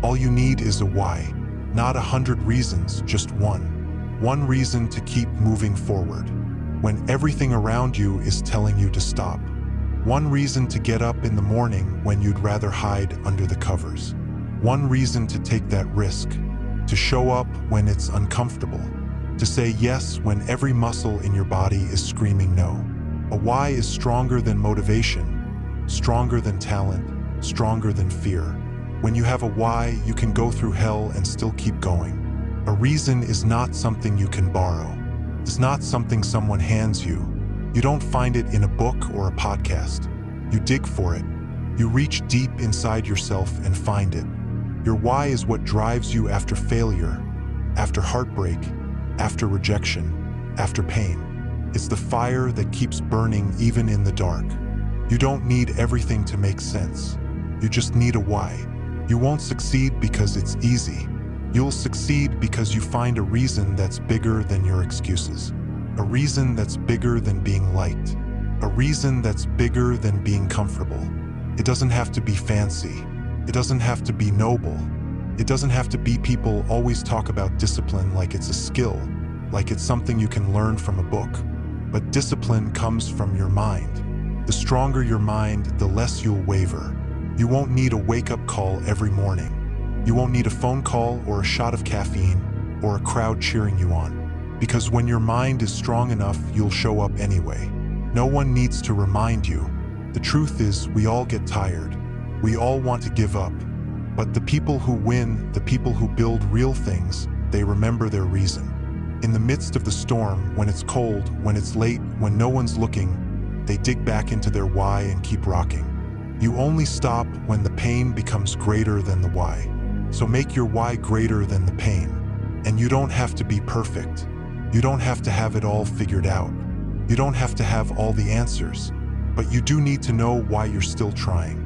All you need is a why. Not 100 reasons, just one. One reason to keep moving forward when everything around you is telling you to stop. One reason to get up in the morning when you'd rather hide under the covers. One reason to take that risk, to show up when it's uncomfortable, to say yes when every muscle in your body is screaming no. A why is stronger than motivation, stronger than talent, stronger than fear. When you have a why, you can go through hell and still keep going. A reason is not something you can borrow. It's not something someone hands you. You don't find it in a book or a podcast. You dig for it. You reach deep inside yourself and find it. Your why is what drives you after failure, after heartbreak, after rejection, after pain. It's the fire that keeps burning even in the dark. You don't need everything to make sense. You just need a why. You won't succeed because it's easy. You'll succeed because you find a reason that's bigger than your excuses. A reason that's bigger than being liked. A reason that's bigger than being comfortable. It doesn't have to be fancy. It doesn't have to be noble. It doesn't have to be people always talk about discipline like it's a skill, like it's something you can learn from a book. But discipline comes from your mind. The stronger your mind, the less you'll waver. You won't need a wake-up call every morning. You won't need a phone call or a shot of caffeine or a crowd cheering you on. Because when your mind is strong enough, you'll show up anyway. No one needs to remind you. The truth is, we all get tired. We all want to give up. But the people who win, the people who build real things, they remember their reason. In the midst of the storm, when it's cold, when it's late, when no one's looking, they dig back into their why and keep rocking. You only stop when the pain becomes greater than the why. So make your why greater than the pain. And you don't have to be perfect. You don't have to have it all figured out. You don't have to have all the answers. But you do need to know why you're still trying.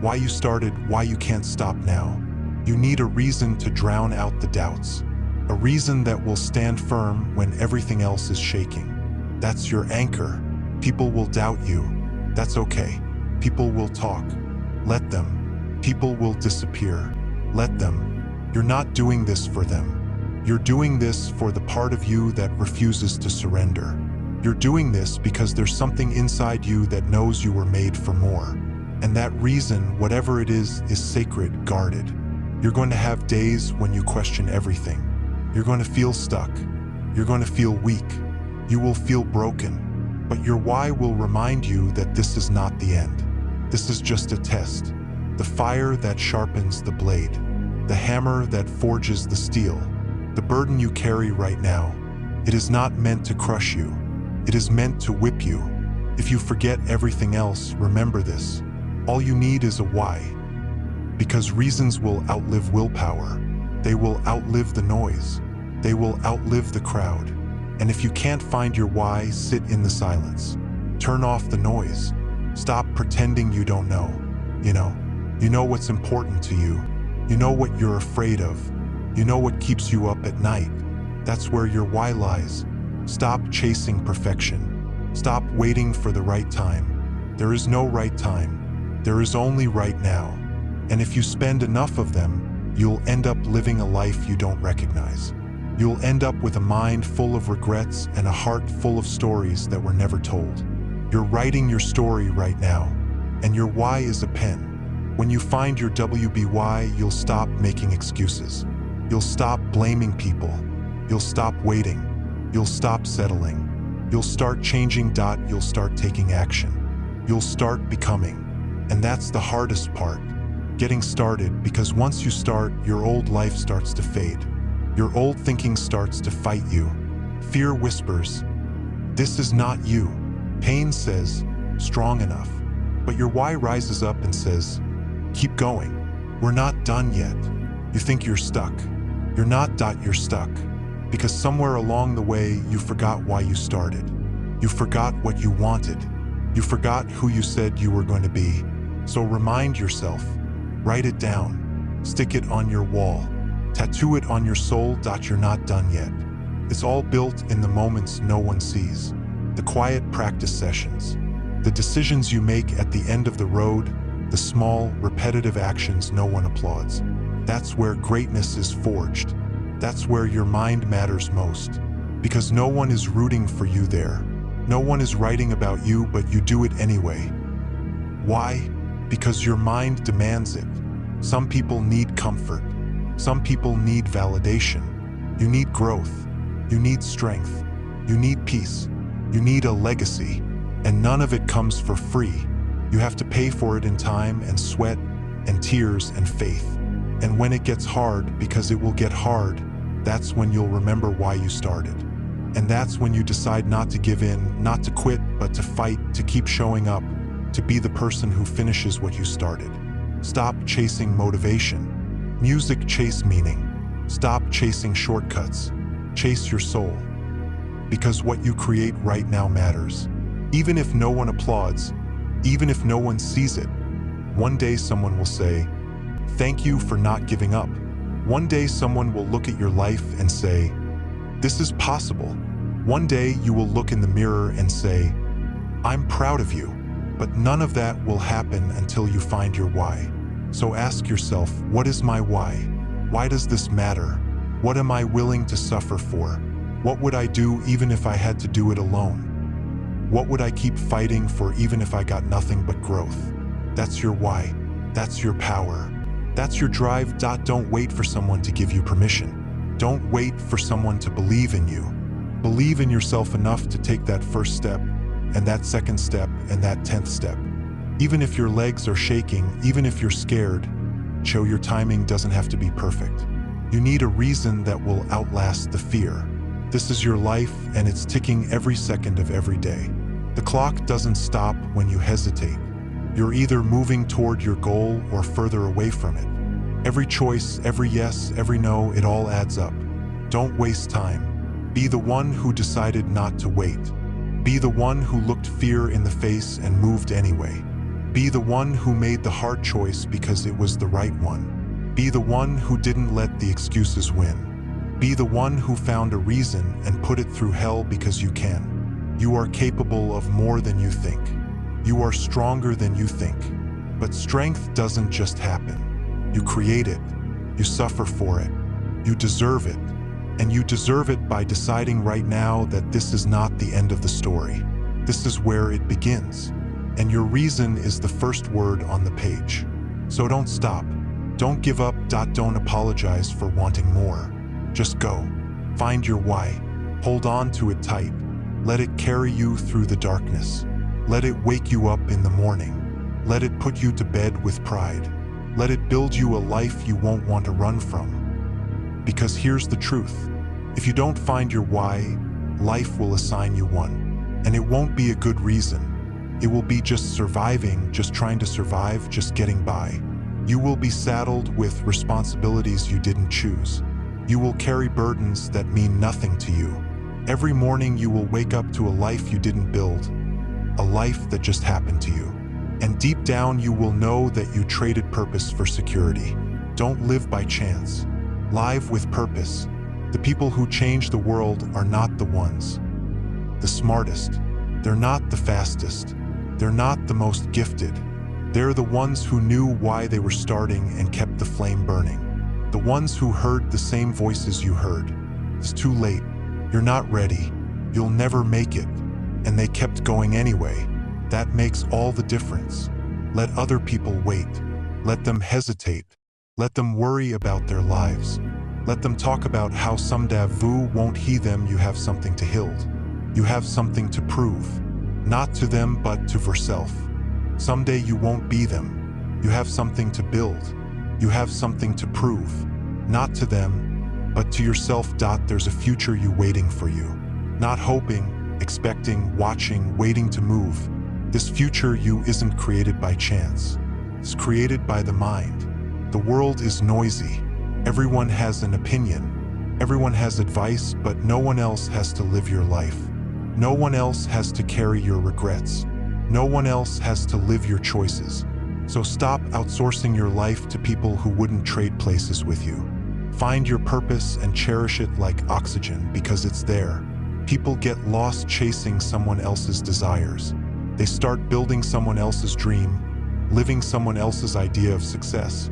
Why you started, why you can't stop now. You need a reason to drown out the doubts. A reason that will stand firm when everything else is shaking. That's your anchor. People will doubt you. That's okay. People will talk. Let them. People will disappear. Let them. You're not doing this for them. You're doing this for the part of you that refuses to surrender. You're doing this because there's something inside you that knows you were made for more. And that reason, whatever it is sacred, guarded. You're going to have days when you question everything. You're going to feel stuck. You're going to feel weak. You will feel broken. But your why will remind you that this is not the end. This is just a test. The fire that sharpens the blade. The hammer that forges the steel. The burden you carry right now. It is not meant to crush you. It is meant to whip you. If you forget everything else, remember this. All you need is a why. Because reasons will outlive willpower. They will outlive the noise. They will outlive the crowd. And if you can't find your why, sit in the silence. Turn off the noise. Stop pretending you don't know. You know what's important to you. You know what you're afraid of. You know what keeps you up at night. That's where your why lies. Stop chasing perfection. Stop waiting for the right time. There is no right time. There is only right now. And if you spend enough of them, you'll end up living a life you don't recognize. You'll end up with a mind full of regrets and a heart full of stories that were never told. You're writing your story right now, and your why is a pen. When you find your WBY, you'll stop making excuses. You'll stop blaming people. You'll stop waiting. You'll stop settling. You'll start changing. You'll start taking action. You'll start becoming. And that's the hardest part, getting started, because once you start, your old life starts to fade. Your old thinking starts to fight you. Fear whispers, this is not you. Pain says, strong enough. But your why rises up and says, keep going. We're not done yet. You think you're stuck. You're not. You're stuck. Because somewhere along the way, you forgot why you started. You forgot what you wanted. You forgot who you said you were going to be. So remind yourself. Write it down. Stick it on your wall. Tattoo it on your soul. You're not done yet. It's all built in the moments no one sees. The quiet practice sessions. The decisions you make at the end of the road. The small, repetitive actions no one applauds. That's where greatness is forged. That's where your mind matters most. Because no one is rooting for you there. No one is writing about you, but you do it anyway. Why? Because your mind demands it. Some people need comfort. Some people need validation. You need growth. You need strength. You need peace. You need a legacy. And none of it comes for free. You have to pay for it in time and sweat and tears and faith. And when it gets hard, because it will get hard, that's when you'll remember why you started. And that's when you decide not to give in, not to quit, but to fight, to keep showing up, to be the person who finishes what you started. Stop chasing motivation. Music chase meaning. Stop chasing shortcuts. Chase your soul. Because what you create right now matters. Even if no one applauds, even if no one sees it, one day someone will say, "Thank you for not giving up." One day someone will look at your life and say, "This is possible." One day you will look in the mirror and say, "I'm proud of you." But none of that will happen until you find your why. So ask yourself, what is my why? Why does this matter? What am I willing to suffer for? What would I do even if I had to do it alone? What would I keep fighting for even if I got nothing but growth? That's your why. That's your power. That's your drive. Don't wait for someone to give you permission. Don't wait for someone to believe in you. Believe in yourself enough to take that first step, and that second step, and that 10th step. Even if your legs are shaking, even if you're scared, show your timing doesn't have to be perfect. You need a reason that will outlast the fear. This is your life, and it's ticking every second of every day. The clock doesn't stop when you hesitate. You're either moving toward your goal or further away from it. Every choice, every yes, every no, it all adds up. Don't waste time. Be the one who decided not to wait. Be the one who looked fear in the face and moved anyway. Be the one who made the hard choice because it was the right one. Be the one who didn't let the excuses win. Be the one who found a reason and put it through hell because you can. You are capable of more than you think. You are stronger than you think. But strength doesn't just happen. You create it. You suffer for it. You deserve it. And you deserve it by deciding right now that this is not the end of the story. This is where it begins. And your reason is the first word on the page. So don't stop. Don't give up. Don't apologize for wanting more. Just go. Find your why. Hold on to it tight. Let it carry you through the darkness. Let it wake you up in the morning. Let it put you to bed with pride. Let it build you a life you won't want to run from. Because here's the truth. If you don't find your why, life will assign you one. And it won't be a good reason. It will be just surviving, just trying to survive, just getting by. You will be saddled with responsibilities you didn't choose. You will carry burdens that mean nothing to you. Every morning you will wake up to a life you didn't build, a life that just happened to you. And deep down you will know that you traded purpose for security. Don't live by chance. Live with purpose. The people who change the world are not the ones the smartest. They're not the fastest. They're not the most gifted. They're the ones who knew why they were starting and kept the flame burning. The ones who heard the same voices you heard. It's too late. You're not ready. You'll never make it. And they kept going anyway. That makes all the difference. Let other people wait. Let them hesitate. Let them worry about their lives. Let them talk about how someday vu won't he them. You have something to hild. You have something to prove. Not to them, but to yourself. Someday you won't be them. You have something to build. You have something to prove. Not to them, but to yourself. There's a future you waiting for you. Not hoping, expecting, watching, waiting to move. This future you isn't created by chance. It's created by the mind. The world is noisy. Everyone has an opinion. Everyone has advice, but no one else has to live your life. No one else has to carry your regrets. No one else has to live your choices. So stop outsourcing your life to people who wouldn't trade places with you. Find your purpose and cherish it like oxygen because it's there. People get lost chasing someone else's desires. They start building someone else's dream, living someone else's idea of success.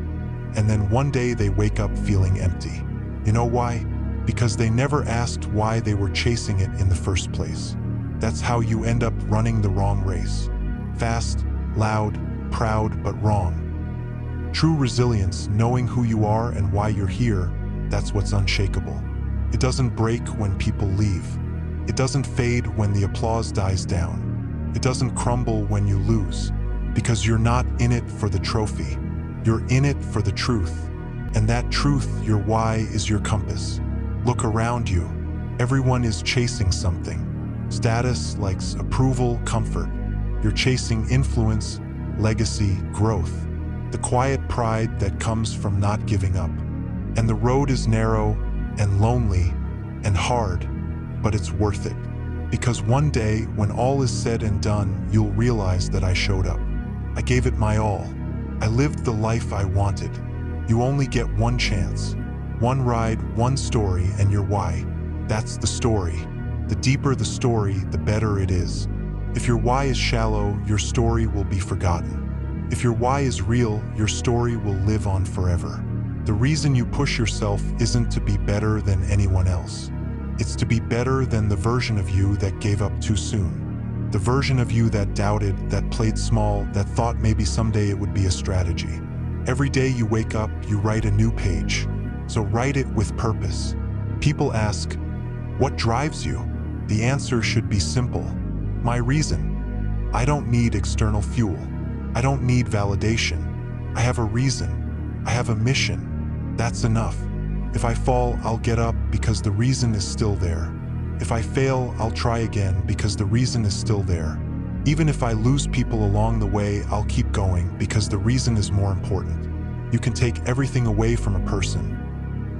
and then one day they wake up feeling empty. You know why? Because they never asked why they were chasing it in the first place. That's how you end up running the wrong race. Fast, loud, proud, but wrong. True resilience, knowing who you are and why you're here, that's what's unshakable. It doesn't break when people leave. It doesn't fade when the applause dies down. It doesn't crumble when you lose. Because you're not in it for the trophy. You're in it for the truth. And that truth, your why, is your compass. Look around you. Everyone is chasing something. Status, likes, approval, comfort. You're chasing influence, legacy, growth. The quiet pride that comes from not giving up. And the road is narrow and lonely and hard, but it's worth it. Because one day, when all is said and done, you'll realize that I showed up. I gave it my all. I lived the life I wanted. You only get one chance. One ride, one story, and your why. That's the story. The deeper the story, the better it is. If your why is shallow, your story will be forgotten. If your why is real, your story will live on forever. The reason you push yourself isn't to be better than anyone else. It's to be better than the version of you that gave up too soon. The version of you that doubted, that played small, that thought maybe someday it would be a strategy. Every day you wake up, you write a new page. So write it with purpose. People ask, what drives you? The answer should be simple. My reason. I don't need external fuel. I don't need validation. I have a reason. I have a mission. That's enough. If I fall, I'll get up because the reason is still there. If I fail, I'll try again because the reason is still there. Even if I lose people along the way, I'll keep going because the reason is more important. You can take everything away from a person.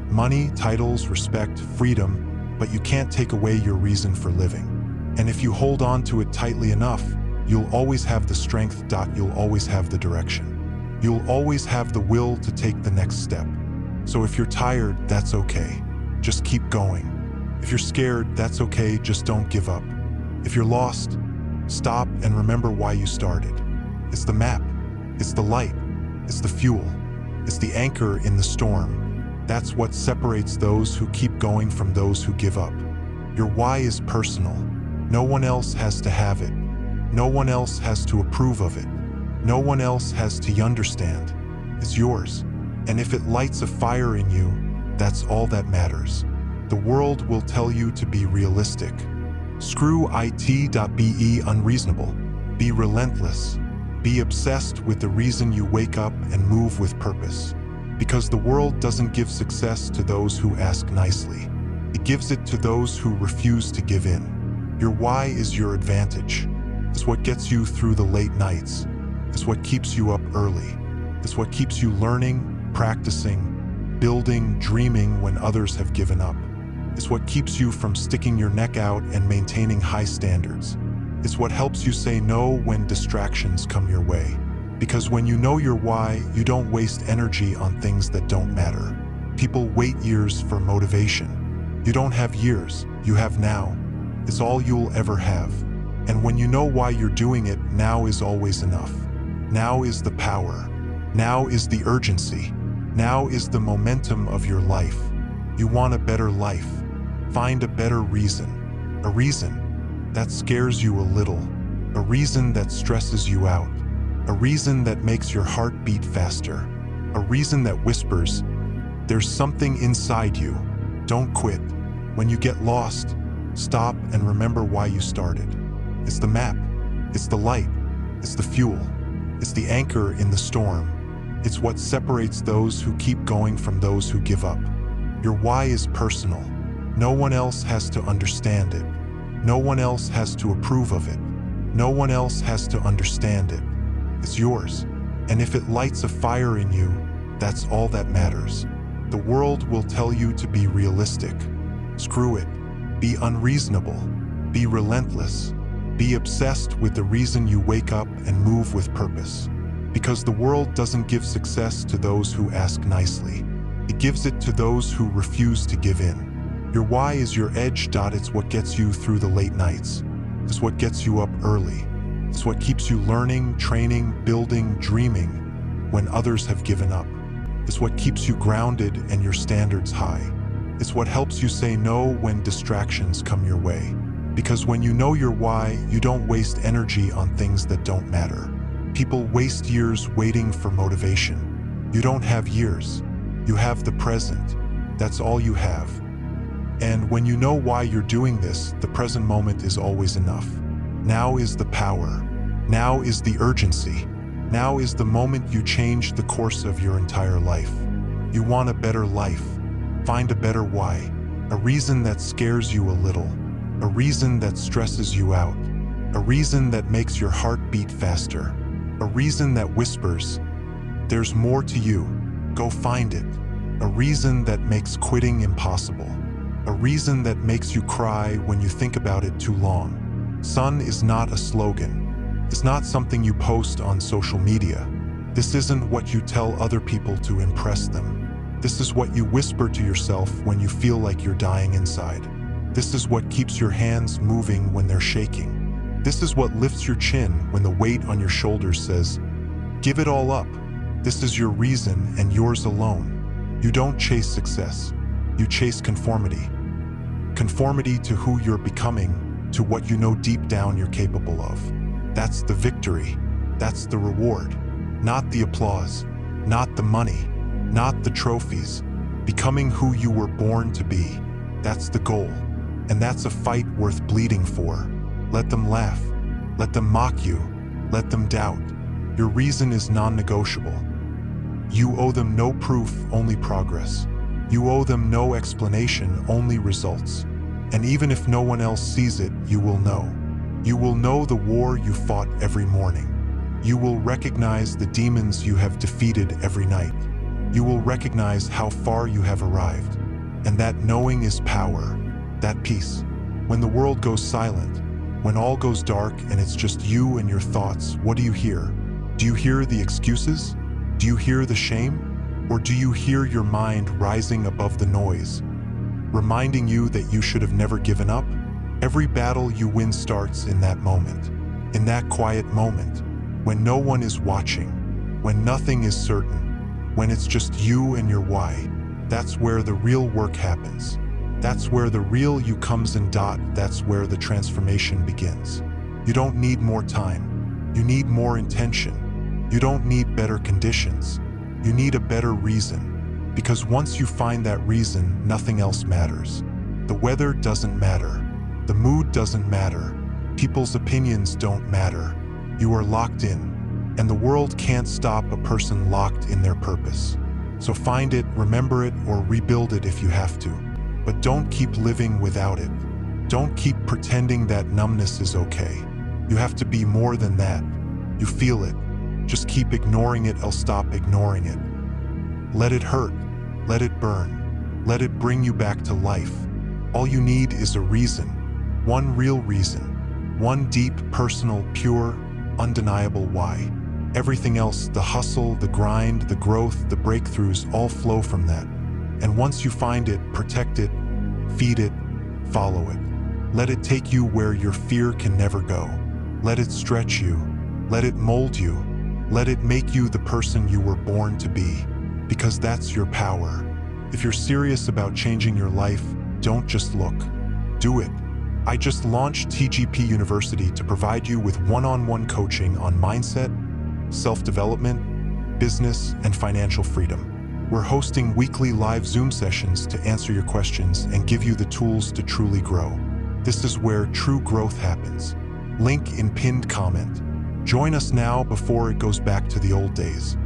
Money, titles, respect, freedom, but you can't take away your reason for living. And if you hold on to it tightly enough, you'll always have the strength. You'll always have the direction. You'll always have the will to take the next step. So if you're tired, that's okay. Just keep going. If you're scared, that's okay, just don't give up. If you're lost, stop and remember why you started. It's the map, it's the light, it's the fuel, it's the anchor in the storm. That's what separates those who keep going from those who give up. Your why is personal. No one else has to have it. No one else has to approve of it. No one else has to understand. It's yours. And if it lights a fire in you, that's all that matters. The world will tell you to be realistic. Screw it. Be unreasonable. Be relentless. Be obsessed with the reason you wake up and move with purpose. Because the world doesn't give success to those who ask nicely. It gives it to those who refuse to give in. Your why is your advantage. It's what gets you through the late nights. It's what keeps you up early. It's what keeps you learning, practicing, building, dreaming when others have given up. It's what keeps you from sticking your neck out and maintaining high standards. It's what helps you say no when distractions come your way. Because when you know your why, you don't waste energy on things that don't matter. People wait years for motivation. You don't have years, you have now. It's all you'll ever have. And when you know why you're doing it, now is always enough. Now is the power. Now is the urgency. Now is the momentum of your life. You want a better life. Find a better reason. A reason that scares you a little. A reason that stresses you out. A reason that makes your heart beat faster. A reason that whispers, there's something inside you. Don't quit. When you get lost, stop and remember why you started. It's the map. It's the light. It's the fuel. It's the anchor in the storm. It's what separates those who keep going from those who give up. Your why is personal. No one else has to understand it. No one else has to approve of it. No one else has to understand it. It's yours. And if it lights a fire in you, that's all that matters. The world will tell you to be realistic. Screw it. Be unreasonable. Be relentless. Be obsessed with the reason you wake up and move with purpose. Because the world doesn't give success to those who ask nicely. It gives it to those who refuse to give in. Your why is your edge. It's what gets you through the late nights. It's what gets you up early. It's what keeps you learning, training, building, dreaming when others have given up. It's what keeps you grounded and your standards high. It's what helps you say no when distractions come your way. Because when you know your why, you don't waste energy on things that don't matter. People waste years waiting for motivation. You don't have years. You have the present. That's all you have. And when you know why you're doing this, the present moment is always enough. Now is the power. Now is the urgency. Now is the moment you change the course of your entire life. You want a better life. Find a better why. A reason that scares you a little. A reason that stresses you out. A reason that makes your heart beat faster. A reason that whispers, "There's more to you. Go find it." A reason that makes quitting impossible. A reason that makes you cry when you think about it too long. Sun is not a slogan. It's not something you post on social media. This isn't what you tell other people to impress them. This is what you whisper to yourself when you feel like you're dying inside. This is what keeps your hands moving when they're shaking. This is what lifts your chin when the weight on your shoulders says, "Give it all up." This is your reason and yours alone. You don't chase success. You chase conformity. Conformity to who you're becoming, to what you know deep down you're capable of. That's the victory. That's the reward. Not the applause. Not the money. Not the trophies. Becoming who you were born to be. That's the goal. And that's a fight worth bleeding for. Let them laugh. Let them mock you. Let them doubt. Your reason is non-negotiable. You owe them no proof, only progress. You owe them no explanation, only results. And even if no one else sees it, you will know. You will know the war you fought every morning. You will recognize the demons you have defeated every night. You will recognize how far you have arrived. And that knowing is power, that peace. When the world goes silent, when all goes dark and it's just you and your thoughts, what do you hear? Do you hear the excuses? Do you hear the shame? Or do you hear your mind rising above the noise, reminding you that you should have never given up? Every battle you win starts in that moment, in that quiet moment, when no one is watching, when nothing is certain, when it's just you and your why. That's where the real work happens. That's where the real you comes in. That's where the transformation begins. You don't need more time. You need more intention. You don't need better conditions. You need a better reason. Because once you find that reason, nothing else matters. The weather doesn't matter. The mood doesn't matter. People's opinions don't matter. You are locked in. And the world can't stop a person locked in their purpose. So find it, remember it, or rebuild it if you have to. But don't keep living without it. Don't keep pretending that numbness is okay. You have to be more than that. You feel it. Just keep ignoring it, else stop ignoring it. Let it hurt. Let it burn. Let it bring you back to life. All you need is a reason. One real reason. One deep, personal, pure, undeniable why. Everything else, the hustle, the grind, the growth, the breakthroughs, all flow from that. And once you find it, protect it, feed it, follow it. Let it take you where your fear can never go. Let it stretch you. Let it mold you. Let it make you the person you were born to be. Because that's your power. If you're serious about changing your life, don't just look. Do it. I just launched TGP University to provide you with one-on-one coaching on mindset, self-development, business, and financial freedom. We're hosting weekly live Zoom sessions to answer your questions and give you the tools to truly grow. This is where true growth happens. Link in pinned comment. Join us now before it goes back to the old days.